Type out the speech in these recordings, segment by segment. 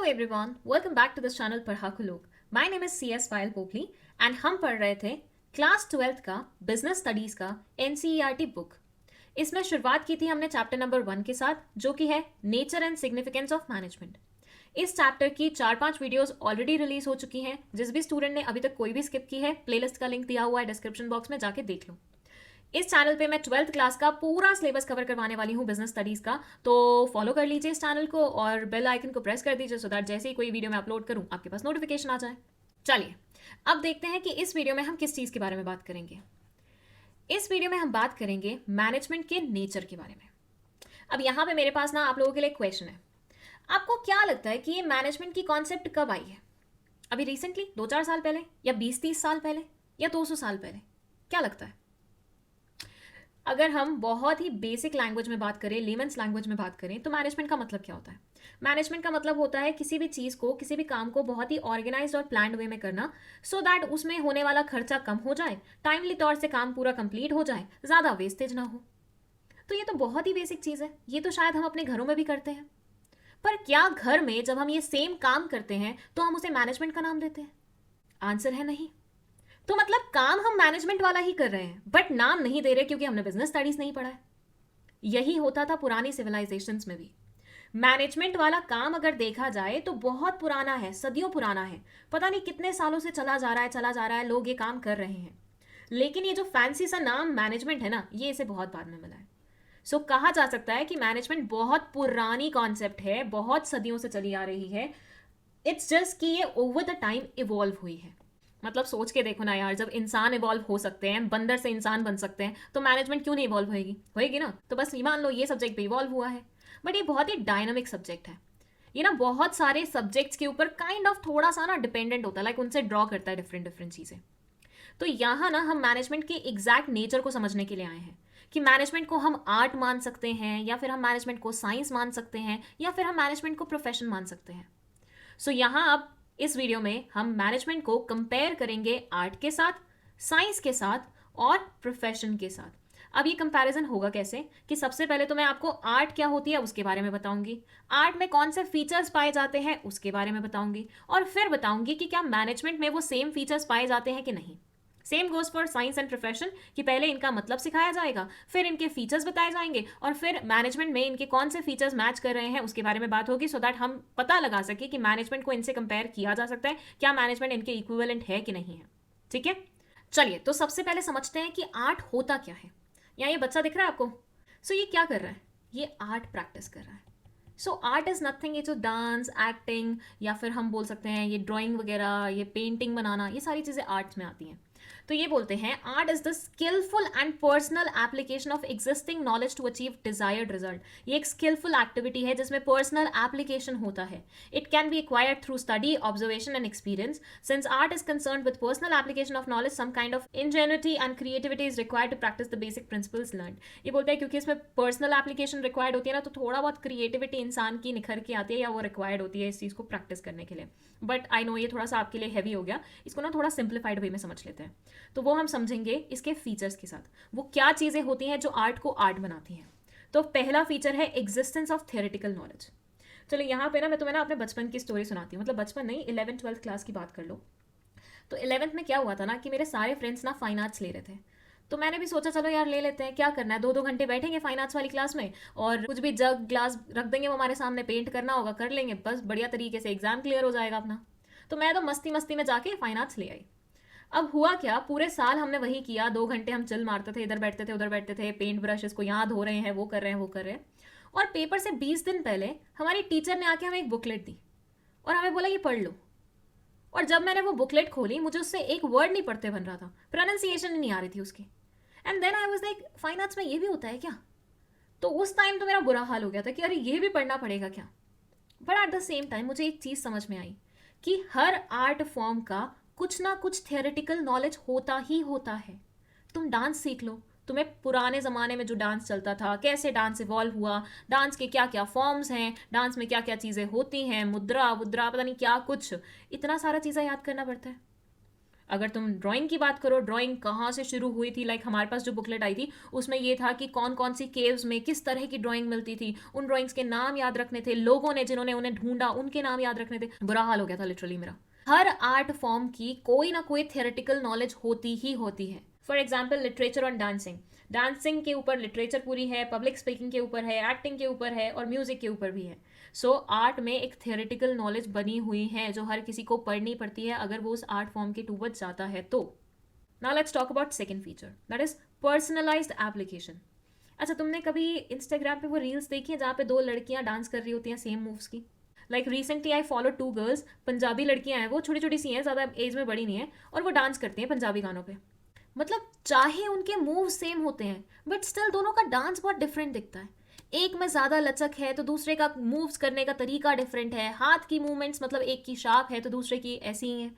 Hello everyone, welcome back to this channel पढ़ाकू लोग। My name is CS Payal Popli and हम पढ़ रहे थे क्लास 12th का बिजनेस स्टडीज का NCERT बुक। इसमें शुरुआत की थी हमने चैप्टर नंबर 1 के साथ, जो कि है nature and significance of management. इस चैप्टर की 4-5 वीडियोस ऑलरेडी रिलीज हो चुकी हैं। जिस भी स्टूडेंट ने अभी तक कोई भी स्किप की है, प्लेलिस्ट का लिंक दिया हुआ है डिस्क्रिप्शन बॉक्स में, जाके देख लो। इस चैनल पे मैं 12th क्लास का पूरा सिलेबस कवर करवाने वाली हूँ बिजनेस स्टडीज का, तो फॉलो कर लीजिए इस चैनल को और बेल आइकन को प्रेस कर दीजिए सो दैट जैसे ही कोई वीडियो मैं अपलोड करूँ आपके पास नोटिफिकेशन आ जाए। चलिए अब देखते हैं कि इस वीडियो में हम किस चीज़ के बारे में बात करेंगे। इस वीडियो में हम बात करेंगे मैनेजमेंट के नेचर के बारे में। अब यहाँ पे मेरे पास ना आप लोगों के लिए क्वेश्चन है। आपको क्या लगता है कि ये मैनेजमेंट की कॉन्सेप्ट कब आई है? अभी रिसेंटली 2-4 साल पहले, या 20-30 साल पहले, या 200 साल पहले? क्या लगता है? अगर हम बहुत ही बेसिक लैंग्वेज में बात करें, लेमन्स लैंग्वेज में बात करें, तो मैनेजमेंट का मतलब क्या होता है? मैनेजमेंट का मतलब होता है किसी भी चीज़ को, किसी भी काम को बहुत ही ऑर्गेनाइज्ड और प्लान्ड वे में करना, सो दैट उसमें होने वाला खर्चा कम हो जाए, टाइमली तौर से काम पूरा कंप्लीट हो जाए, ज़्यादा वेस्टेज ना हो। तो ये तो बहुत ही बेसिक चीज़ है। ये तो शायद हम अपने घरों में भी करते हैं। पर क्या घर में जब हम ये सेम काम करते हैं तो हम उसे मैनेजमेंट का नाम देते हैं? आंसर है नहीं। तो मतलब काम हम मैनेजमेंट वाला ही कर रहे हैं, बट नाम नहीं दे रहे क्योंकि हमने बिजनेस स्टडीज नहीं पढ़ा है। यही होता था पुरानी सिविलाइजेशंस में भी। मैनेजमेंट वाला काम अगर देखा जाए तो बहुत पुराना है, सदियों पुराना है। पता नहीं कितने सालों से चला जा रहा है, लोग ये काम कर रहे हैं। लेकिन ये जो फैंसी सा नाम मैनेजमेंट है ना, ये इसे बहुत बाद में मिला है। सो कहा जा सकता है कि मैनेजमेंट बहुत पुरानी कॉन्सेप्ट है, बहुत सदियों से चली आ रही है। इट्स जस्ट कि ये ओवर द टाइम इवॉल्व हुई है। मतलब सोच के देखो ना यार, जब इंसान इवॉल्व हो सकते हैं, बंदर से इंसान बन सकते हैं, तो मैनेजमेंट क्यों नहीं इवॉल्व होएगी ना। तो बस ये मान लो ये सब्जेक्ट भी इवॉल्व हुआ है। बट ये बहुत ही डायनामिक सब्जेक्ट है। ये ना बहुत सारे सब्जेक्ट्स के ऊपर काइंड ऑफ थोड़ा सा ना डिपेंडेंट होता है, लाइक उनसे ड्रॉ करता है डिफरेंट डिफरेंट चीज़ें। तो यहाँ ना हम मैनेजमेंट के एग्जैक्ट नेचर को समझने के लिए आए हैं कि मैनेजमेंट को हम आर्ट मान सकते हैं, या फिर हम मैनेजमेंट को साइंस मान सकते हैं, या फिर हम मैनेजमेंट को प्रोफेशन मान सकते हैं। सो यहाँ अब इस वीडियो में हम मैनेजमेंट को कंपेयर करेंगे आर्ट के साथ, साइंस के साथ और प्रोफेशन के साथ। अब ये कंपैरिजन होगा कैसे कि सबसे पहले तो मैं आपको आर्ट क्या होती है उसके बारे में बताऊंगी, आर्ट में कौन से फीचर्स पाए जाते हैं उसके बारे में बताऊंगी, और फिर बताऊंगी कि क्या मैनेजमेंट में वो सेम फीचर्स पाए जाते हैं कि नहीं। Same goes for science and profession कि पहले इनका मतलब सिखाया जाएगा, फिर इनके फीचर्स बताए जाएंगे, और फिर मैनेजमेंट में इनके कौन से फीचर्स मैच कर रहे हैं उसके बारे में बात होगी, सो दैट हम पता लगा सके कि मैनेजमेंट को इनसे कंपेयर किया जा सकता है, क्या मैनेजमेंट इनके इक्विवेलेंट है कि नहीं है। ठीक है, चलिए तो सबसे पहले समझते हैं कि आर्ट होता क्या है। यहाँ ये बच्चा दिख रहा है आपको? सो ये क्या कर रहा है? ये आर्ट प्रैक्टिस कर रहा है। सो आर्ट इज नथिंग, ये जो डांस, एक्टिंग, या फिर हम बोल सकते हैं ये ड्राइंग वगैरह, ये पेंटिंग बनाना, ये सारी चीज़ें आर्ट्स में आती हैं। तो ये बोलते हैं art is the skilful and personal application of existing knowledge to achieve desired result. ये एक स्किलफुल एक्टिविटी है जिसमें पर्सनल एप्लीकेशन होता है। It can be acquired through study, observation and experience. Since art is concern with personal application of knowledge, some kind of ingenuity and creativity is required to practice the basic principles learn. ये बोलते हैं क्योंकि इसमें personal application required होती है ना, तो थोड़ा बहुत क्रिएटिविटी इंसान की निखर के आती है, या वो रिक्वायर्ड होती है इस चीज़ को प्रैक्टिस करने के लिए। बट आई नो ये थोड़ा सा आपके लिए हैवी हो गया, इसको ना थोड़ा सिंप्लीफाइड वे में समझ लेते हैं। तो वो हम समझेंगे इसके फीचर्स के साथ, वो क्या चीज़ें होती हैं जो आर्ट को आर्ट बनाती हैं। तो पहला फीचर है एग्जिस्टेंस ऑफ थियोरेटिकल नॉलेज। चलो यहाँ पे ना मैं तुम्हें ना अपने बचपन की स्टोरी सुनाती हूँ, मतलब बचपन नहीं, 11th-12th क्लास की बात कर लो। तो 11th में क्या हुआ था ना कि मेरे सारे फ्रेंड्स ना फाइन आर्ट्स ले रहे थे, तो मैंने भी सोचा चलो यार ले लेते हैं, क्या करना है, 2-2 घंटे बैठेंगे फाइन आर्ट्स वाली क्लास में और कुछ भी जग ग्लास रख देंगे वो हमारे सामने, पेंट करना होगा कर लेंगे, बस बढ़िया तरीके से एग्जाम क्लियर हो जाएगा अपना। तो मैं तो मस्ती मस्ती में जाके फाइन आर्ट्स ले आई। अब हुआ क्या, पूरे साल हमने वही किया, 2 घंटे हम चिल मारते थे, इधर बैठते थे उधर बैठते थे, पेंट ब्रश इसको यहाँ धो रहे हैं, वो कर रहे हैं वो कर रहे हैं। और पेपर से 20 दिन पहले हमारी टीचर ने आके हमें एक बुकलेट दी और हमें बोला ये पढ़ लो। और जब मैंने वो बुकलेट खोली, मुझे उससे एक वर्ड नहीं पढ़ते बन रहा था, प्रोनाउंसिएशन नहीं आ रही थी उसकी। And then I was like fine arts में ये भी होता है क्या? तो उस टाइम तो मेरा बुरा हाल हो गया था कि अरे ये भी पढ़ना पड़ेगा क्या। But at the same time मुझे एक चीज़ समझ में आई कि हर आर्ट फॉर्म का कुछ ना कुछ थियोरेटिकल नॉलेज होता ही होता है। तुम डांस सीख लो, तुम्हें पुराने ज़माने में जो डांस चलता था, कैसे डांस इवॉल्व हुआ, डांस के क्या क्या फॉर्म्स हैं, डांस में क्या क्या चीज़ें होती हैं, मुद्रा वुद्रा पता नहीं क्या कुछ, इतना सारा चीज़ें याद करना पड़ता है। अगर तुम ड्राइंग की बात करो, ड्राइंग कहाँ से शुरू हुई थी, लाइक हमारे पास जो बुकलेट आई थी उसमें ये था कि कौन कौन सी केव्स में किस तरह की ड्राइंग मिलती थी, उन ड्राइंग्स के नाम याद रखने थे, लोगों ने जिन्होंने उन्हें ढूंढा उनके नाम याद रखने थे। बुरा हाल हो गया था लिटरली मेरा। हर आर्ट फॉर्म की कोई ना कोई थियोरेटिकल नॉलेज होती ही होती है। फॉर एग्जाम्पल लिटरेचर और डांसिंग, डांसिंग के ऊपर लिटरेचर पूरी है, पब्लिक स्पीकिंग के ऊपर है, एक्टिंग के ऊपर है और म्यूजिक के ऊपर भी है। सो आर्ट में एक थियोरेटिकल नॉलेज बनी हुई है जो हर किसी को पढ़नी पड़ती है अगर वो उस आर्ट फॉर्म के टूवर्ड्स जाता है तो। Now let's talk about second feature, that is personalised application. अच्छा, तुमने कभी इंस्टाग्राम पे वो रील्स देखी है जहाँ पे दो लड़कियां डांस कर रही होती हैं सेम मूव्स की? Like recently I follow 2 girls, Punjabi लड़कियां हैं, वो छोटी छोटी सी हैं, ज़्यादा एज में बड़ी नहीं है, और वो डांस करती हैं पंजाबी गानों पे। मतलब चाहे उनके मूव सेम होते हैं बट स्टिल दोनों का डांस बहुत डिफरेंट दिखता है। एक में ज़्यादा लचक है तो दूसरे का मूव्स करने का तरीका डिफरेंट है, हाथ की मूवमेंट्स मतलब एक की शार्प है तो दूसरे की ऐसी ही है।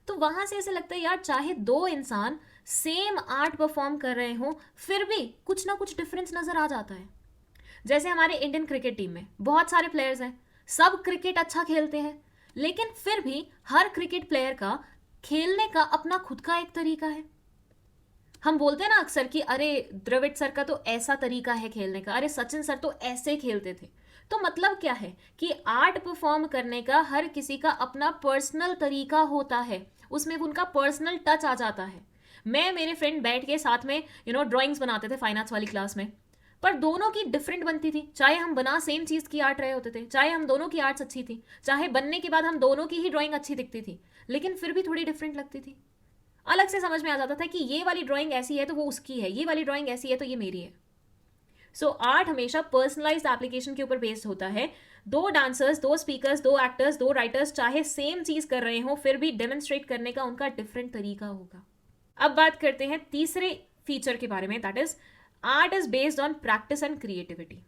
तो वहाँ से ऐसे लगता है यार चाहे दो इंसान सेम आर्ट परफॉर्म कर रहे हों फिर भी कुछ ना कुछ डिफरेंस नज़र आ जाता है। जैसे हमारे इंडियन क्रिकेट टीम में बहुत सारे प्लेयर्स हैं, सब क्रिकेट अच्छा खेलते हैं, लेकिन फिर भी हर क्रिकेट प्लेयर का खेलने का अपना खुद का एक तरीका है। हम बोलते हैं ना अक्सर कि अरे द्रविड़ सर का तो ऐसा तरीका है खेलने का, अरे सचिन सर तो ऐसे खेलते थे। तो मतलब क्या है कि आर्ट परफॉर्म करने का हर किसी का अपना पर्सनल तरीका होता है, उसमें उनका पर्सनल टच आ जाता है। मैं मेरे फ्रेंड बैठ के साथ में ड्राइंग्स बनाते थे फाइन आर्ट्स वाली क्लास में, पर दोनों की डिफरेंट बनती थी। चाहे हम बना सेम चीज़ की आर्ट रहे होते थे, चाहे हम दोनों की आर्ट्स अच्छी थी, चाहे बनने के बाद हम दोनों की ही ड्राइंग अच्छी दिखती थी, लेकिन फिर भी थोड़ी डिफरेंट लगती थी। अलग से समझ में आ जाता था कि ये वाली ड्राइंग ऐसी है तो वो उसकी है, ये वाली ड्राइंग ऐसी है तो ये मेरी है। सो आर्ट हमेशा पर्सनलाइज्ड एप्लीकेशन के ऊपर बेस्ड होता है। दो डांसर्स, दो स्पीकर्स, दो एक्टर्स, दो राइटर्स चाहे सेम चीज कर रहे हो फिर भी डेमोन्स्ट्रेट करने का उनका डिफरेंट तरीका होगा। अब बात करते हैं तीसरे फीचर के बारे में, that is art is based on practice and creativity.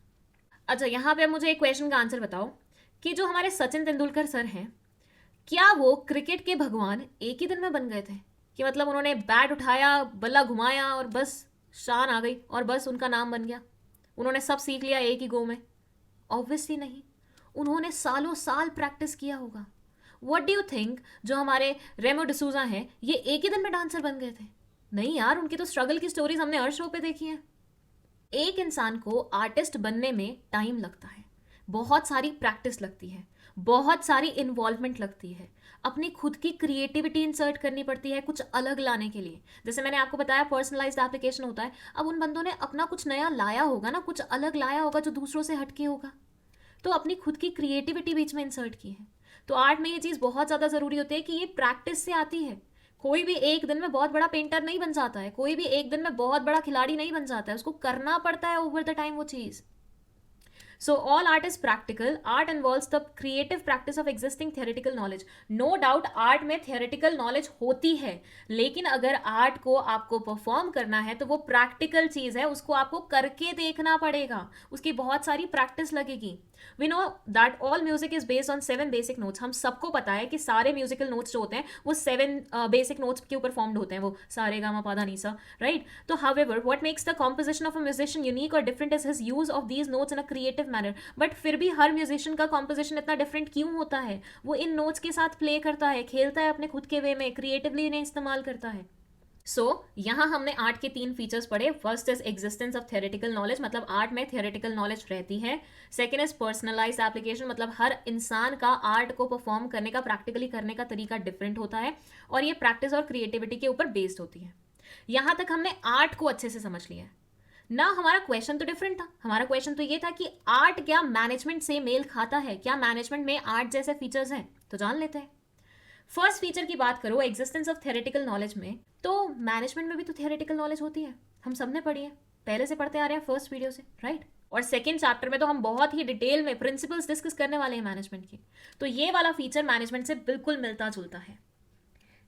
अच्छा, यहाँ पे मुझे एक क्वेश्चन का आंसर बताओ कि जो हमारे सचिन तेंदुलकर सर हैं, क्या वो क्रिकेट के भगवान एक ही दिन में बन गए थे? कि मतलब उन्होंने बैट उठाया, बल्ला घुमाया और बस शान आ गई और बस उनका नाम बन गया, उन्होंने सब सीख लिया एक ही गो में? ऑब्वियसली नहीं, उन्होंने सालों साल प्रैक्टिस किया होगा। व्हाट डू यू थिंक जो हमारे रेमो डिसूजा हैं ये एक ही दिन में डांसर बन गए थे? नहीं यार, उनकी तो स्ट्रगल की स्टोरीज हमने हर शो पे देखी है। एक इंसान को आर्टिस्ट बनने में टाइम लगता है, बहुत सारी प्रैक्टिस लगती है, बहुत सारी इन्वॉल्वमेंट लगती है, अपनी खुद की क्रिएटिविटी इंसर्ट करनी पड़ती है कुछ अलग लाने के लिए। जैसे मैंने आपको बताया पर्सनलाइज्ड एप्लीकेशन होता है, अब उन बंदों ने अपना कुछ नया लाया होगा ना, कुछ अलग लाया होगा जो दूसरों से हटके होगा, तो अपनी खुद की क्रिएटिविटी बीच में इंसर्ट की है। तो आर्ट में ये चीज़ बहुत ज़्यादा ज़रूरी होती है कि ये प्रैक्टिस से आती है। कोई भी एक दिन में बहुत बड़ा पेंटर नहीं बन जाता है, कोई भी एक दिन में बहुत बड़ा खिलाड़ी नहीं बन जाता है, उसको करना पड़ता है ओवर द टाइम वो चीज़। So all art is practical. Art involves the creative practice of existing theoretical knowledge. No doubt art में theoretical knowledge होती है, लेकिन अगर आर्ट को आपको परफॉर्म करना है तो वो प्रैक्टिकल चीज़ है, उसको आपको करके देखना पड़ेगा, उसकी बहुत सारी प्रैक्टिस लगेगी। We know that all music is based on 7 basic notes. हम सबको पता है कि सारे म्यूजिकल नोट्स जो होते हैं वो 7 बेसिक नोट्स के ऊपर फॉर्म्ड होते हैं, वो सारे गामा पाधा नीसा, राइट? तो however what makes the composition of a musician unique or different is his use of these notes in a creative manner. But फिर भी हर म्यूजिशियन का कॉम्पोजिशन इतना डिफरेंट क्यों होता है? वो इन नोट्स के साथ प्ले करता है, खेलता है अपने खुद के वे में, क्रिएटिवली इन्हें इस्तेमाल करता है। यहाँ हमने आर्ट के 3 फीचर्स पढ़े। First is existence of theoretical knowledge, मतलब आर्ट में थियोरेटिकल नॉलेज रहती है। सेकेंड इज पर्सनलाइज्ड एप्लीकेशन, मतलब हर इंसान का आर्ट को परफॉर्म करने का, प्रैक्टिकली करने का तरीका डिफरेंट होता है और ये प्रैक्टिस और क्रिएटिविटी के ऊपर बेस्ड होती है। यहाँ तक हमने आर्ट को अच्छे से समझ लिया है ना। हमारा क्वेश्चन तो डिफरेंट था। हमारा क्वेश्चन तो ये था कि आर्ट क्या मैनेजमेंट से मेल खाता है, क्या मैनेजमेंट में आर्ट जैसे फीचर्स हैं? तो जान लेते हैं। फर्स्ट फीचर की बात करो एग्जिस्टेंस ऑफ थियोरेटिकल नॉलेज में, तो मैनेजमेंट में भी तो थियोरेटिकल नॉलेज होती है, हम सब ने पढ़ी है, पहले से पढ़ते आ रहे हैं फर्स्ट वीडियो से, राइट? और सेकेंड चैप्टर में तो हम बहुत ही डिटेल में प्रिंसिपल्स डिस्कस करने वाले हैं मैनेजमेंट की। तो ये वाला फीचर मैनेजमेंट से बिल्कुल मिलता जुलता है।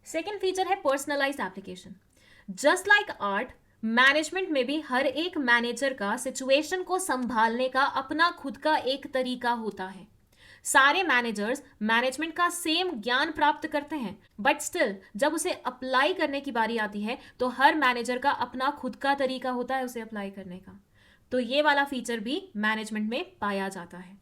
सेकेंड फीचर है personalised application. Just like art, management में भी हर एक मैनेजर का सिचुएशन को संभालने का अपना खुद का एक तरीका होता है। सारे मैनेजर्स मैनेजमेंट का सेम ज्ञान प्राप्त करते हैं, बट स्टिल जब उसे अप्लाई करने की बारी आती है तो हर मैनेजर का अपना खुद का तरीका होता है उसे अप्लाई करने का। तो ये वाला फीचर भी मैनेजमेंट में पाया जाता है।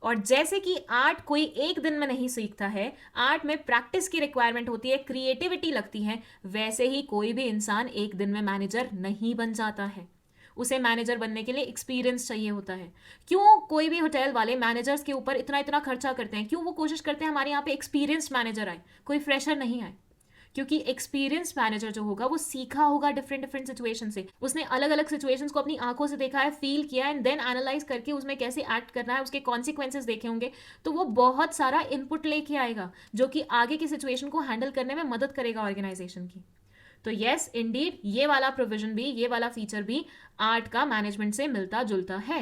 और जैसे कि आर्ट कोई एक दिन में नहीं सीखता है, आर्ट में प्रैक्टिस की रिक्वायरमेंट होती है, क्रिएटिविटी लगती है, वैसे ही कोई भी इंसान एक दिन में मैनेजर नहीं बन जाता है। उसे मैनेजर बनने के लिए एक्सपीरियंस चाहिए होता है। क्यों कोई भी होटल वाले मैनेजर्स के ऊपर इतना इतना खर्चा करते हैं? क्यों वो कोशिश करते हैं हमारे यहाँ पे एक्सपीरियंस्ड मैनेजर आए, कोई फ्रेशर नहीं आए? क्योंकि एक्सपीरियंस मैनेजर जो होगा वो सीखा होगा डिफरेंट डिफरेंट सिचुएशन से, उसने अलग अलग सिचुएशंस को अपनी आंखों से देखा है, फील किया एंड देन एनालाइज करके उसमें कैसे एक्ट करना है, उसके कॉन्सिक्वेंसेस देखे होंगे, तो वो बहुत सारा इनपुट लेके आएगा जो कि आगे की सिचुएशन को हैंडल करने में मदद करेगा ऑर्गेनाइजेशन की। तो येस इंडीड, ये वाला प्रोविजन भी, ये वाला फीचर भी आर्ट का मैनेजमेंट से मिलता जुलता है।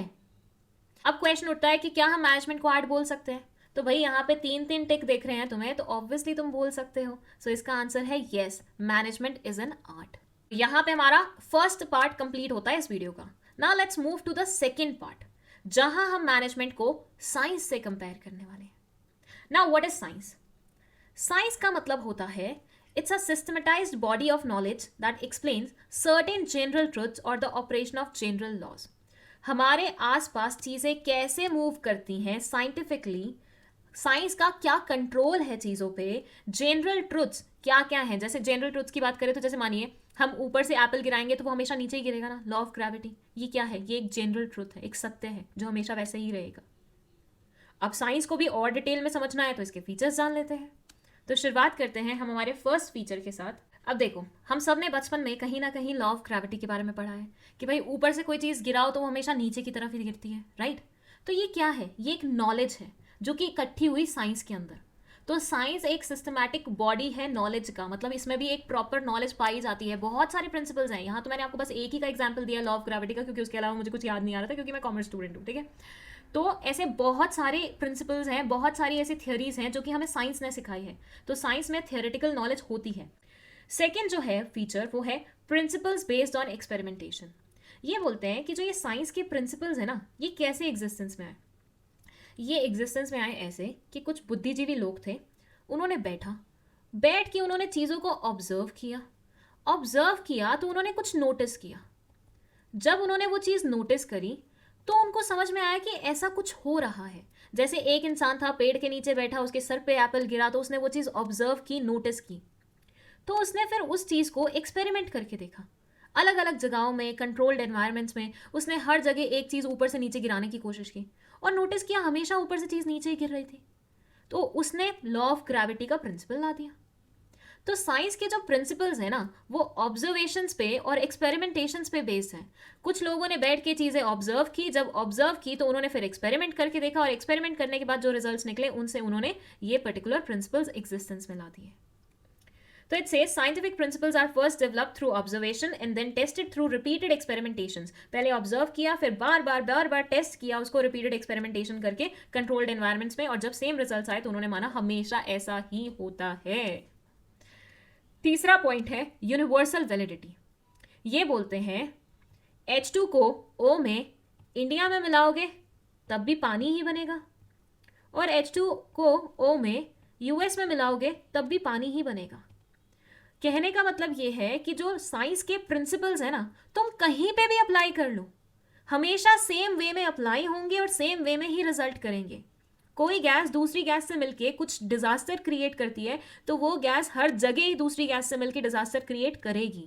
अब क्वेश्चन उठता है कि क्या हम मैनेजमेंट को आर्ट बोल सकते हैं? तो भाई यहाँ पे 3 टिक देख रहे हैं तुम्हें, तो ऑब्वियसली तुम बोल सकते हो। सो इसका आंसर है yes, management is an art. यहाँ पे हमारा फर्स्ट पार्ट कंप्लीट होता है इस वीडियो का। Now let's move to the second part, जहां हम मैनेजमेंट को साइंस से कंपेयर करने वाले हैं। Now what is science? Science का मतलब होता है it's a systematized body of knowledge that explains certain general truths और the operation of general laws. हमारे आसपास चीजें कैसे मूव करती हैं साइंटिफिकली, साइंस का क्या कंट्रोल है चीजों पे, जनरल ट्रुथ्स क्या क्या है। जैसे जनरल ट्रुथ्स की बात करें तो जैसे मानिए हम ऊपर से एप्पल गिराएंगे तो वो हमेशा नीचे ही गिरेगा ना, लॉ ऑफ ग्रेविटी। ये क्या है? ये एक जनरल ट्रुथ है, एक सत्य है जो हमेशा वैसे ही रहेगा। अब साइंस को भी और डिटेल में समझना है तो इसके फीचर्स जान लेते हैं। तो शुरुआत करते हैं हम हमारे फर्स्ट फीचर के साथ। अब देखो, हम सब ने बचपन में कहीं ना कहीं लॉ ऑफ ग्रेविटी के बारे में पढ़ा है कि भाई ऊपर से कोई चीज़ गिराओ तो वो हमेशा नीचे की तरफ ही गिरती है, राइट? तो ये क्या है? ये एक नॉलेज है जो कि इकट्ठी हुई साइंस के अंदर। तो साइंस एक सिस्टमैटिक बॉडी है नॉलेज का, मतलब इसमें भी एक प्रॉपर नॉलेज पाई जाती है। बहुत सारे प्रिंसिपल्स हैं। यहाँ तो मैंने आपको बस एक ही का एग्जाम्पल दिया लॉ ऑफ ग्रेविटी का, क्योंकि उसके अलावा मुझे कुछ याद नहीं आ रहा था, क्योंकि मैं कॉमर्स स्टूडेंट हूँ, ठीक है? तो ऐसे बहुत सारे प्रिंसिपल्स हैं, बहुत सारी ऐसी थियोरीज हैं जो कि हमें साइंस ने सिखाई है। तो साइंस में थियोरेटिकल नॉलेज होती है। सेकेंड जो है फीचर वो है प्रिंसिपल्स बेस्ड ऑन एक्सपेरिमेंटेशन। ये बोलते हैं कि जो ये साइंस के प्रिंसिपल्स है ना, ये कैसे एग्जिस्टेंस में आए। ये एग्जिस्टेंस में आए ऐसे कि कुछ बुद्धिजीवी लोग थे, उन्होंने बैठ के उन्होंने चीज़ों को ऑब्जर्व किया तो उन्होंने कुछ नोटिस किया। जब उन्होंने वो चीज़ नोटिस करी तो उनको समझ में आया कि ऐसा कुछ हो रहा है। जैसे एक इंसान था पेड़ के नीचे बैठा, उसके सर पे एप्पल गिरा तो उसने वो चीज़ ऑब्जर्व की, नोटिस की, तो उसने फिर उस चीज़ को एक्सपेरिमेंट करके देखा। अलग अलग जगहों में, कंट्रोल्ड एनवायरनमेंट्स में उसने हर जगह एक चीज़ ऊपर से नीचे गिराने की कोशिश की और नोटिस किया हमेशा ऊपर से चीज़ नीचे ही गिर रही थी। तो उसने लॉ ऑफ ग्रेविटी का प्रिंसिपल ला दिया। तो साइंस के जो प्रिंसिपल्स हैं ना, वो ऑब्जर्वेशंस पे और एक्सपेरिमेंटेशंस पे बेस्ड हैं। कुछ लोगों ने बैठ के चीज़ें ऑब्जर्व की, जब ऑब्जर्व की तो उन्होंने फिर एक्सपेरिमेंट करके देखा और एक्सपेरिमेंट करने के बाद जो रिजल्ट्स निकले उनसे उन्होंने ये पर्टिकुलर प्रिंसिपल्स एग्जिस्टेंस में ला दिए। तो it says scientific principles are first developed through observation and then tested through repeated experimentations. पहले ऑब्जर्व किया, फिर बार बार टेस्ट किया उसको रिपीटेड एक्सपेरिमेंटेशन करके कंट्रोल्ड एनवायरनमेंट्स में, और जब सेम रिजल्ट्स आए तो उन्होंने माना हमेशा ऐसा ही होता है। तीसरा पॉइंट है यूनिवर्सल वैलिडिटी। ये बोलते हैं H2 को O में इंडिया में मिलाओगे तब भी पानी ही बनेगा, और H2 को O में US में मिलाओगे तब भी पानी ही बनेगा। कहने का मतलब ये है कि जो साइंस के प्रिंसिपल्स है ना, तुम कहीं पे भी अप्लाई कर लो, हमेशा सेम वे में अप्लाई होंगे और सेम वे में ही रिजल्ट करेंगे। कोई गैस दूसरी गैस से मिलके कुछ डिजास्टर क्रिएट करती है तो वो गैस हर जगह ही दूसरी गैस से मिलके डिजास्टर क्रिएट करेगी।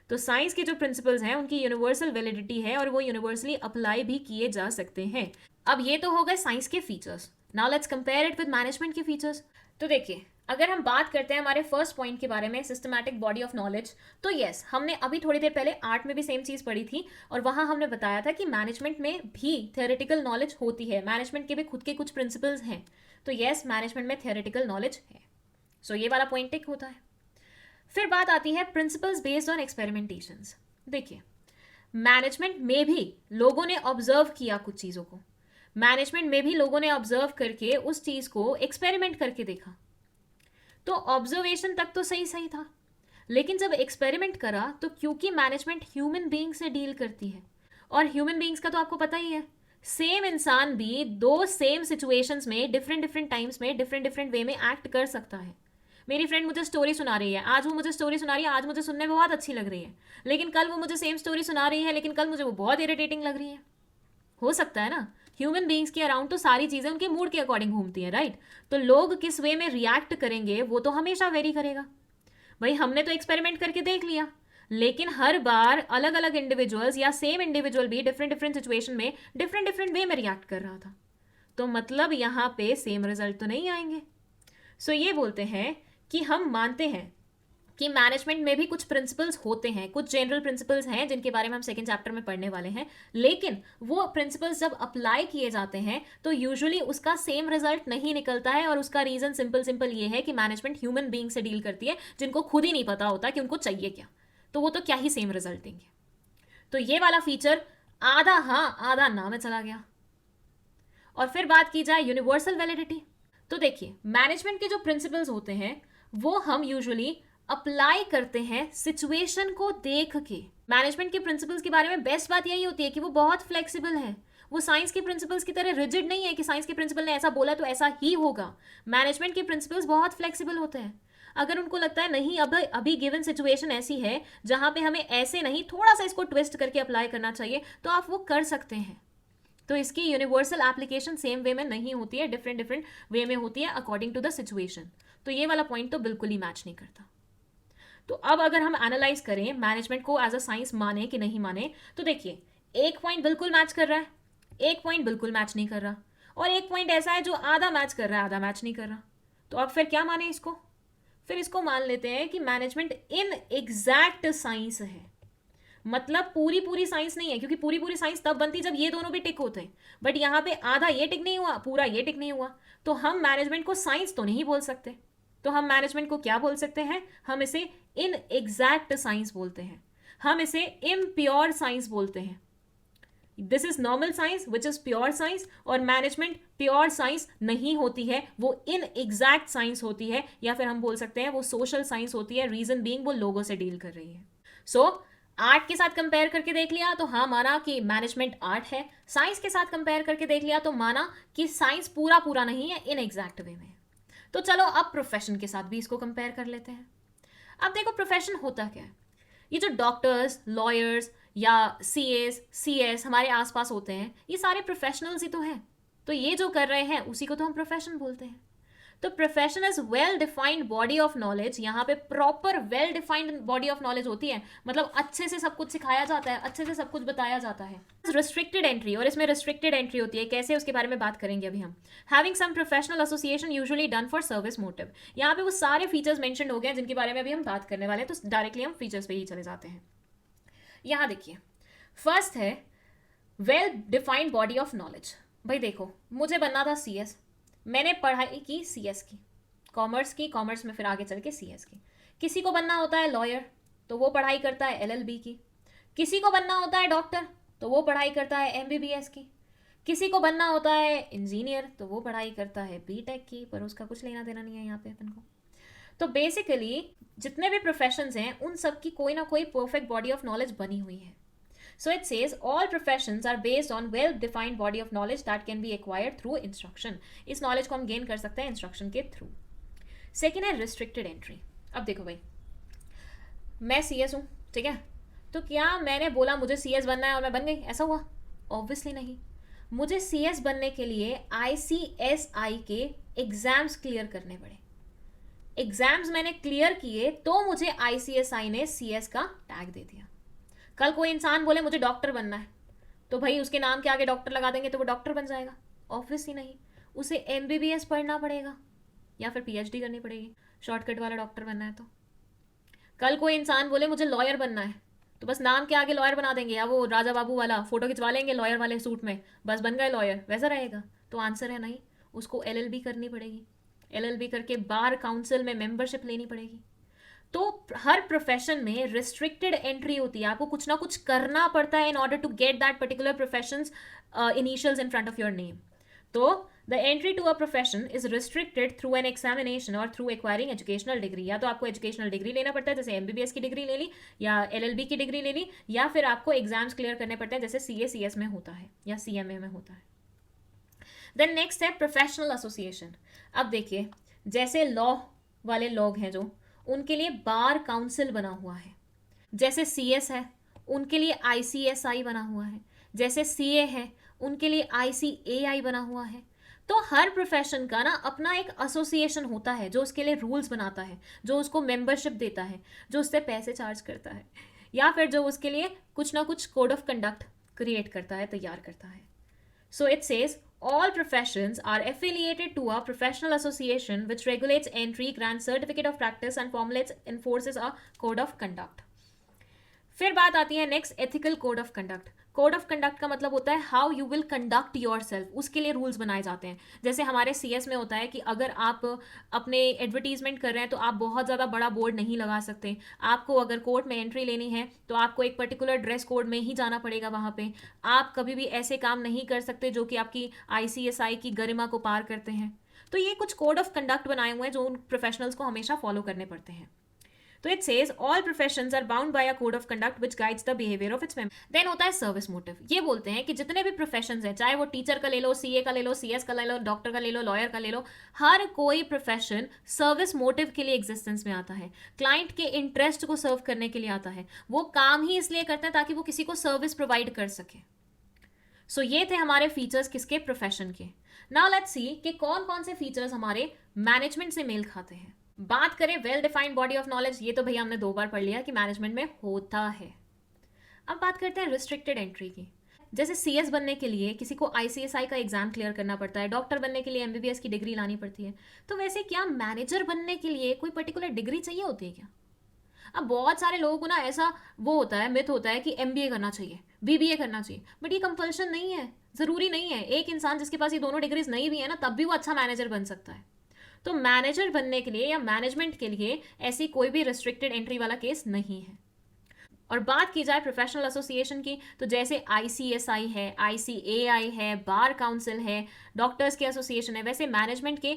तो साइंस के जो प्रिंसिपल्स हैं उनकी यूनिवर्सल वैलिडिटी है और वो यूनिवर्सली अप्लाई भी किए जा सकते हैं। अब ये तो हो गए साइंस के features. Now let's compare it with management के फीचर्स। तो देखिए, अगर हम बात करते हैं हमारे फर्स्ट पॉइंट के बारे में, सिस्टमैटिक बॉडी ऑफ नॉलेज, तो यस, हमने अभी थोड़ी देर पहले आर्ट में भी सेम चीज़ पढ़ी थी और वहाँ हमने बताया था कि मैनेजमेंट में भी थियोरेटिकल नॉलेज होती है। मैनेजमेंट के भी खुद के कुछ प्रिंसिपल्स हैं। तो यस, मैनेजमेंट में थियोरेटिकल नॉलेज है। सो ये वाला पॉइंट टिक होता है। फिर बात आती है प्रिंसिपल्स बेस्ड ऑन एक्सपेरिमेंटेशंस। देखिए, मैनेजमेंट में भी लोगों ने ऑब्जर्व किया कुछ चीज़ों को, मैनेजमेंट में भी लोगों ने ऑब्जर्व करके उस चीज़ को एक्सपेरिमेंट करके देखा। तो ऑब्जर्वेशन तक तो सही था, लेकिन जब एक्सपेरिमेंट करा तो क्योंकि मैनेजमेंट ह्यूमन बीइंग से डील करती है और ह्यूमन बीइंग्स का तो आपको पता ही है, सेम इंसान भी दो सेम सिचुएशंस में डिफरेंट टाइम्स में डिफरेंट वे में एक्ट कर सकता है। मेरी फ्रेंड मुझे स्टोरी सुना रही है, आज वो मुझे स्टोरी सुना रही है, आज मुझे सुनने में बहुत अच्छी लग रही है, लेकिन कल वो मुझे सेम स्टोरी सुना रही है, लेकिन कल मुझे वो बहुत इरिटेटिंग लग रही है। हो सकता है ना, ह्यूमन बींग्स के अराउंड तो सारी चीज़ें उनके मूड के अकॉर्डिंग घूमती हैं, राइट? तो लोग किस वे में रिएक्ट करेंगे वो तो हमेशा वेरी करेगा। भाई हमने तो एक्सपेरिमेंट करके देख लिया, लेकिन हर बार अलग अलग इंडिविजुअल्स या सेम इंडिविजुअल भी डिफरेंट डिफरेंट सिचुएशन में डिफरेंट डिफरेंट वे में रिएक्ट कर रहा था, तो मतलब यहाँ पे सेम रिजल्ट तो नहीं आएंगे। सो ये बोलते हैं कि हम मानते हैं कि मैनेजमेंट में भी कुछ प्रिंसिपल्स होते हैं, कुछ जनरल प्रिंसिपल्स हैं जिनके बारे में हम सेकंड चैप्टर में पढ़ने वाले हैं, लेकिन वो प्रिंसिपल्स जब अप्लाई किए जाते हैं तो यूजुअली उसका सेम रिजल्ट नहीं निकलता है। और उसका रीजन सिंपल ये है कि मैनेजमेंट ह्यूमन बीइंग से डील करती है जिनको खुद ही नहीं पता होता कि उनको चाहिए क्या, तो वो तो क्या ही सेम रिजल्ट देंगे। तो ये वाला फीचर आधा हाँ आधा ना में चला गया। और फिर बात की जाए यूनिवर्सल वैलिडिटी, तो देखिए मैनेजमेंट के जो प्रिंसिपल्स होते हैं वो हम यूजुअली अप्लाई करते हैं सिचुएशन को देख के। मैनेजमेंट के प्रिंसिपल्स के बारे में बेस्ट बात यही होती है कि वो बहुत फ्लेक्सिबल है। वो साइंस के प्रिंसिपल्स की तरह रिजिड नहीं है कि साइंस के प्रिंसिपल ने ऐसा बोला तो ऐसा ही होगा। मैनेजमेंट के प्रिंसिपल्स बहुत फ्लेक्सिबल होते हैं। अगर उनको लगता है नहीं अब अभी गिवन सिचुएशन ऐसी है जहां पे हमें ऐसे नहीं थोड़ा सा इसको ट्विस्ट करके अप्लाई करना चाहिए, तो आप वो कर सकते हैं। तो इसकी यूनिवर्सल एप्लीकेशन सेम वे में नहीं होती है, डिफरेंट डिफरेंट वे में होती है अकॉर्डिंग टू द सिचुएशन। तो ये वाला पॉइंट तो बिल्कुल ही मैच नहीं करता। तो अब अगर हम एनालाइज करें मैनेजमेंट को एज अ साइंस माने कि नहीं माने, तो देखिए एक पॉइंट बिल्कुल मैच कर रहा है, एक पॉइंट बिल्कुल मैच नहीं कर रहा, और एक पॉइंट ऐसा है जो आधा मैच कर रहा है आधा मैच नहीं कर रहा। तो अब फिर क्या माने इसको? फिर इसको मान लेते हैं कि मैनेजमेंट इन एग्जैक्ट साइंस है। मतलब पूरी पूरी साइंस नहीं है, क्योंकि पूरी पूरी साइंस तब बनती जब ये दोनों भी टिक होते हैं, बट यहाँ पे आधा ये टिक नहीं हुआ पूरा ये टिक नहीं हुआ, तो हम मैनेजमेंट को साइंस तो नहीं बोल सकते। तो हम मैनेजमेंट को क्या बोल सकते हैं? हम इसे इन एग्जैक्ट साइंस बोलते हैं, हम इसे इम्प्योर साइंस बोलते हैं। This is normal science which is pure science, और मैनेजमेंट प्योर साइंस नहीं होती है, वो इन एग्जैक्ट साइंस होती है, या फिर हम बोल सकते हैं वो सोशल साइंस होती है। रीजन बीइंग वो लोगों से डील कर रही है। सो आर्ट के साथ कंपेयर करके देख लिया तो हाँ माना कि मैनेजमेंट आर्ट है। साइंस के साथ कंपेयर करके देख लिया तो माना कि साइंस पूरा पूरा नहीं है, इन एग्जैक्ट वे में। तो चलो अब प्रोफेशन के साथ भी इसको कंपेयर कर लेते हैं। अब देखो प्रोफेशन होता क्या है। ये जो डॉक्टर्स, लॉयर्स या सीएस हमारे आसपास होते हैं, ये सारे प्रोफेशनल्स ही तो हैं। तो ये जो कर रहे हैं उसी को तो हम प्रोफेशन बोलते हैं। तो profession is well defined body of knowledge. यहाँ पे proper well defined body of knowledge होती है, मतलब अच्छे से सब कुछ सिखाया जाता है, अच्छे से सब कुछ बताया जाता है। रिस्ट्रिक्टेड एंट्री, और इसमें रिस्ट्रिक्टेड एंट्री होती है, कैसे उसके बारे में बात करेंगे अभी हम। Having some professional association usually done for service motive. यहाँ पे वो सारे फीचर्स मेंशन हो गए जिनके बारे में अभी हम बात करने वाले हैं, तो डायरेक्टली हम फीचर्स पे ही चले जाते हैं। यहाँ देखिए फर्स्ट है well defined body of knowledge. भाई देखो मुझे बनना था सीएस, मैंने पढ़ाई की सीएस की, कॉमर्स की, कॉमर्स में फिर आगे चल के सीएस की। किसी को बनना होता है लॉयर तो वो पढ़ाई करता है एलएलबी की। किसी को बनना होता है डॉक्टर तो वो पढ़ाई करता है एमबीबीएस की। किसी को बनना होता है इंजीनियर तो वो पढ़ाई करता है बीटेक की, पर उसका कुछ लेना देना नहीं है यहाँ पे अपन को। तो बेसिकली जितने भी प्रोफेशंस हैं उन सब की कोई ना कोई परफेक्ट बॉडी ऑफ नॉलेज बनी हुई है। So it says all professions are based on well-defined body of knowledge that can be acquired through instruction. इस knowledge को हम gain कर सकते हैं instruction के through. Second है restricted entry. अब देखो भाई मैं CS हूँ, ठीक है, तो क्या मैंने बोला मुझे CS बनना है और मैं बन गई, ऐसा हुआ? Obviously नहीं। मुझे CS बनने के लिए ICSI के एग्जाम्स क्लियर करने पड़े। एग्जाम्स मैंने क्लियर किए तो मुझे ICSI ने CS का टैग दे दिया। कल कोई इंसान बोले मुझे डॉक्टर बनना है, तो भाई उसके नाम के आगे डॉक्टर लगा देंगे तो वो डॉक्टर बन जाएगा? ऑब्वियसली नहीं, उसे एमबीबीएस पढ़ना पड़ेगा या फिर पीएचडी करनी पड़ेगी शॉर्टकट वाला डॉक्टर बनना है तो। कल कोई इंसान बोले मुझे लॉयर बनना है, तो बस नाम के आगे लॉयर बना देंगे, या वो राजा बाबू वाला फोटो खिंचवा लेंगे लॉयर वाले सूट में, बस बन गए लॉयर, वैसा रहेगा? तो आंसर है नहीं, उसको एलएलबी करनी पड़ेगी। एलएलबी करके बार काउंसिल में मेंबरशिप लेनी पड़ेगी। तो हर प्रोफेशन में रिस्ट्रिक्टेड एंट्री होती है, आपको कुछ ना कुछ करना पड़ता है in order to get that particular professions initials in front of your name. तो the entry to a profession is restricted through an examination और थ्रू एक्वायरिंग एजुकेशनल डिग्री। या तो आपको एजुकेशनल डिग्री लेना पड़ता है, जैसे एमबीबीएस की डिग्री ले ली या एलएलबी की डिग्री ले ली, या फिर आपको एग्जाम्स क्लियर करने पड़ते हैं जैसे सीएस में होता है या सीएमए में होता है। देन नेक्स्ट है प्रोफेशनल एसोसिएशन। अब देखिए जैसे लॉ वाले लोग हैं जो, उनके लिए बार काउंसिल बना हुआ है। जैसे सीएस है उनके लिए आईसीएसआई बना हुआ है। जैसे सीए है उनके लिए ICAI बना हुआ है। तो हर प्रोफेशन का ना अपना एक एसोसिएशन होता है जो उसके लिए रूल्स बनाता है, जो उसको मेंबरशिप देता है, जो उससे पैसे चार्ज करता है, या फिर जो उसके लिए कुछ ना कुछ कोड ऑफ कंडक्ट क्रिएट करता है, तैयार करता है। So it says all professions are affiliated to a professional association which regulates entry, grants certificate of practice and formulates enforces a code of conduct. फिर बात आती है next, ethical code of conduct. Code of conduct का मतलब होता है how you will conduct your self, उसके लिए रूल्स बनाए जाते हैं। जैसे हमारे CS में होता है कि अगर आप अपने एडवर्टीजमेंट कर रहे हैं तो आप बहुत ज़्यादा बड़ा बोर्ड नहीं लगा सकते। आपको अगर कोर्ट में एंट्री लेनी है तो आपको एक पर्टिकुलर ड्रेस कोड में ही जाना पड़ेगा वहाँ पे। आप कभी भी ऐसे काम नहीं कर सकते जो कि आपकी ICSI की गरिमा को पार करते हैं। तो ये कुछ कोड ऑफ कंडक्ट बनाए हुए हैं जो उन प्रोफेशनल्स को हमेशा फॉलो करने पड़ते हैं। तो it says all professions are bound by a code of conduct which guides the behaviour of its member. Then होता है सर्विस मोटिव। ये बोलते हैं कि जितने भी प्रोफेशंस हैं, चाहे वो टीचर का ले लो, CA का ले लो, CS का ले लो, डॉक्टर का ले लो, लॉयर का ले लो, हर कोई प्रोफेशन सर्विस मोटिव के लिए एग्जिस्टेंस में आता है, क्लाइंट के इंटरेस्ट को सर्व करने के लिए आता है। वो काम ही इसलिए करते हैं ताकि वो किसी को सर्विस प्रोवाइड कर सके। सो ये थे हमारे फीचर्स किसके, प्रोफेशन के। नाउ लेट्स सी कि कौन कौन से फीचर्स हमारे मैनेजमेंट से मेल खाते हैं। बात करें well defined body of knowledge, ये तो भैया हमने 2 बार पढ़ लिया कि मैनेजमेंट में होता है। अब बात करते हैं रिस्ट्रिक्टेड एंट्री की। जैसे CS बनने के लिए किसी को ICSI का एग्जाम क्लियर करना पड़ता है, डॉक्टर बनने के लिए MBBS की डिग्री लानी पड़ती है। तो वैसे क्या मैनेजर बनने के लिए कोई पर्टिकुलर डिग्री चाहिए होती है क्या? अब बहुत सारे लोगों को ना ऐसा वो होता है, मिथ होता है कि MBA करना चाहिए, BBA करना चाहिए, बट ये कंपल्शन नहीं है, ज़रूरी नहीं है। एक इंसान जिसके पास ये दोनों डिग्रीज नहीं भी है ना, तब भी वो अच्छा मैनेजर बन सकता है। तो मैनेजर बनने के लिए या मैनेजमेंट के लिए ऐसी कोई भी रिस्ट्रिक्टेड एंट्री वाला केस नहीं है। और बात की जाए प्रोफेशनल एसोसिएशन की, तो जैसे ICSI है, ICAI है, बार काउंसिल है, डॉक्टर्स के एसोसिएशन है, वैसे मैनेजमेंट के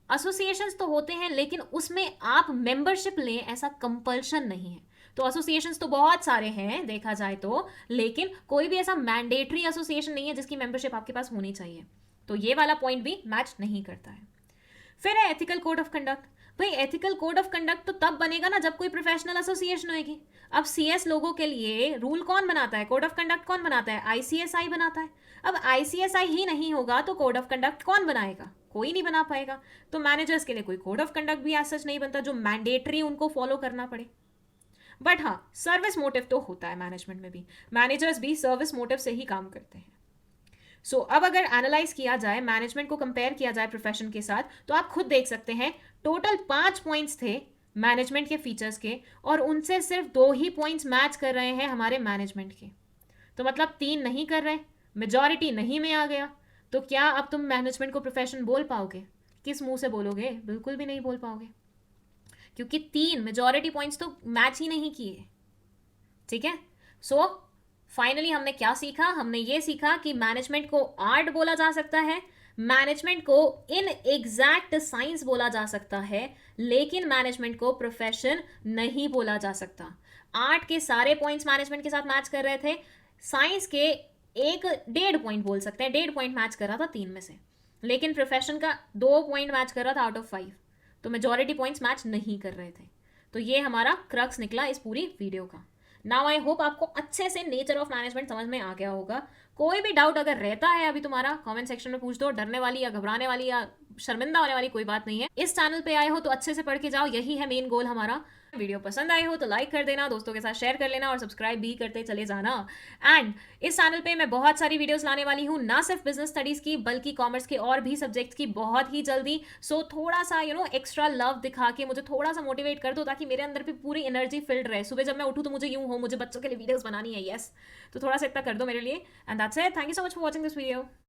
एसोसिएशंस तो होते हैं, लेकिन उसमें आप मेंबरशिप लें ऐसा कंपल्शन नहीं है। तो एसोसिएशंस तो बहुत सारे हैं देखा जाए तो, लेकिन कोई भी ऐसा मैंडेटरी एसोसिएशन नहीं है जिसकी मेंबरशिप आपके पास होनी चाहिए। तो ये वाला पॉइंट भी मैच नहीं करता है। फिर है एथिकल कोड ऑफ कंडक्ट। भाई एथिकल कोड ऑफ कंडक्ट तो तब बनेगा ना जब कोई प्रोफेशनल एसोसिएशन होगी। अब CS लोगों के लिए रूल कौन बनाता है, कोड ऑफ कंडक्ट कौन बनाता है, ICSI बनाता है। अब ICSI ही नहीं होगा तो कोड ऑफ कंडक्ट कौन बनाएगा, कोई नहीं बना पाएगा। तो मैनेजर्स के लिए कोई कोड ऑफ कंडक्ट भी ऐसा नहीं बनता जो मैंडेटरी उनको फॉलो करना पड़े। बट हाँ, सर्विस मोटिव तो होता है मैनेजमेंट में भी, मैनेजर्स भी सर्विस मोटिव से ही काम करते हैं। सो अब अगर एनालाइज किया जाए, मैनेजमेंट को कंपेयर किया जाए प्रोफेशन के साथ, तो आप खुद देख सकते हैं टोटल 5 पॉइंट्स थे मैनेजमेंट के फीचर्स के, और उनसे सिर्फ 2 ही पॉइंट्स मैच कर रहे हैं हमारे मैनेजमेंट के। तो मतलब 3 नहीं कर रहे, मेजॉरिटी नहीं में आ गया। तो क्या अब तुम मैनेजमेंट को प्रोफेशन बोल पाओगे? किस मुंह से बोलोगे? बिल्कुल भी नहीं बोल पाओगे, क्योंकि 3 मेजॉरिटी पॉइंट्स तो मैच ही नहीं किए। ठीक है, सो फाइनली हमने क्या सीखा? हमने ये सीखा कि मैनेजमेंट को आर्ट बोला जा सकता है, मैनेजमेंट को इन एग्जैक्ट साइंस बोला जा सकता है, लेकिन मैनेजमेंट को प्रोफेशन नहीं बोला जा सकता। आर्ट के सारे पॉइंट्स मैनेजमेंट के साथ मैच कर रहे थे, साइंस के 1.5 पॉइंट बोल सकते हैं, 1.5 पॉइंट मैच कर रहा था 3 में से, लेकिन प्रोफेशन का 2 पॉइंट मैच कर रहा था आउट ऑफ 5। तो मेजॉरिटी पॉइंट्स मैच नहीं कर रहे थे। तो ये हमारा क्रक्स निकला इस पूरी वीडियो का। नाउ आई होप आपको अच्छे से नेचर ऑफ मैनेजमेंट समझ में आ गया होगा। कोई भी डाउट अगर रहता है अभी तुम्हारा, कमेंट सेक्शन में पूछ दो। डरने वाली या घबराने वाली या शर्मिंदा होने वाली कोई बात नहीं है। इस चैनल पे आए हो तो अच्छे से पढ़ के जाओ, यही है मेन गोल हमारा। वीडियो पसंद आए हो तो लाइक कर देना, दोस्तों के साथ शेयर कर लेना और सब्सक्राइब भी करते चले जाना। एंड इस चैनल पे मैं बहुत सारी वीडियोस लाने वाली हूँ, ना सिर्फ बिजनेस स्टडीज की बल्कि कॉमर्स के और भी सब्जेक्ट्स की बहुत ही जल्दी। सो थोड़ा सा एक्स्ट्रा लव दिखा के मुझे थोड़ा सा मोटिवेट कर दो, ताकि मेरे अंदर भी पूरी एनर्जी फिल्ड रहे। सुबह जब मैं उठूँ तो मुझे यूं हो मुझे बच्चों के लिए वीडियोस बनानी है, यस। तो थोड़ा सा इतना कर दो मेरे लिए। And that's it, thank you so much for watching this video.